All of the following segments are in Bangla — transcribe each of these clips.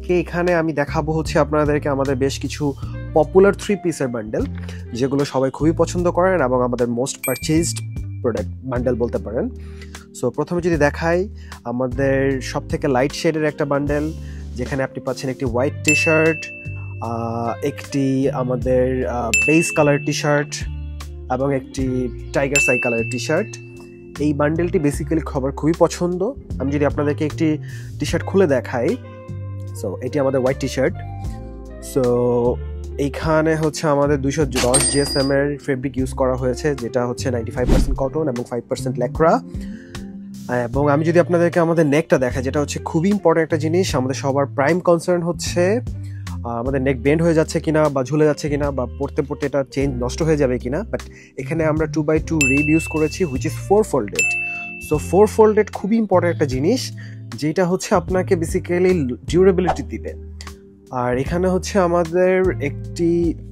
আপনাদেরকে এখানে আমি দেখাবো হচ্ছে আপনাদেরকে আমাদের বেশ কিছু পপুলার 3 পিসের বান্ডেল, যেগুলো সবাই খুবই পছন্দ করেন এবং আমাদের মোস্ট পারচেজড প্রোডাক্ট বান্ডেল বলতে পারেন। সো প্রথমে যদি দেখাই, আমাদের সবথেকে লাইট শেডের একটা বান্ডেল, যেখানে আপনি পাচ্ছেন একটি হোয়াইট টি শার্ট, একটি আমাদের বেস কালার টি শার্ট এবং একটি টাইগার সাই কালারের টি শার্ট। এই বান্ডেলটি বেসিক্যালি সবার খুবই পছন্দ। আমি যদি আপনাদেরকে একটি টি শার্ট খুলে দেখাই, সো এটি আমাদের হোয়াইট টি শার্ট। সো এইখানে হচ্ছে আমাদের 210 GSM এর ফেব্রিক ইউজ করা হয়েছে, যেটা হচ্ছে 95% কটন এবং 5% ল্যাক্রা। এবং আমি যদি আপনাদেরকে আমাদের নেকটা দেখাই, যেটা হচ্ছে খুবই ইম্পর্টেন্ট একটা জিনিস, আমাদের সবার প্রাইম কনসার্ন হচ্ছে আমাদের নেক বেন্ড হয়ে যাচ্ছে কিনা বা ঝুলে যাচ্ছে কিনা বা পড়তে পড়তে এটা চেঞ্জ নষ্ট হয়ে যাবে কিনা। বাট এখানে আমরা 2x2 রিব ইউজ করেছি, which is 4 folded. So 4 folded খুবই ইম্পর্টেন্ট একটা জিনিস, যেটা হচ্ছে আপনাকে বেসিক্যালি ডিউরেবিলিটি দিবে। আর এখানে হচ্ছে আমাদের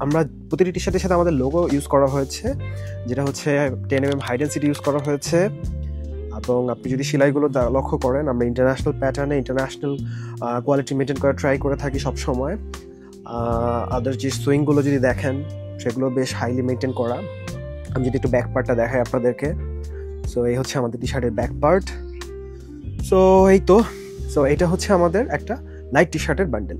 আমরা প্রতিটি টি শার্টের সাথে আমাদের লোগো ইউজ করা হয়েছে, যেটা হচ্ছে 10mm হাই ডেনসিটি ইউজ করা হয়েছে। এবং আপনি যদি সেলাইগুলো লক্ষ্য করেন, আমরা ইন্টারন্যাশনাল প্যাটার্নে ইন্টারন্যাশনাল কোয়ালিটি মেনটেন করা ট্রাই করে থাকি সবসময়। আদার যে সুইংগুলো যদি দেখেন, সেগুলো বেশ হাইলি মেনটেন করা। আমি যদি একটু ব্যাক পার্টটা দেখাই আপনাদেরকে, সো এই হচ্ছে আমাদের টি শার্টের ব্যাক পার্ট। সো এই তো, সো এটা হচ্ছে আমাদের একটা লাইট টি শার্টের বান্ডেল।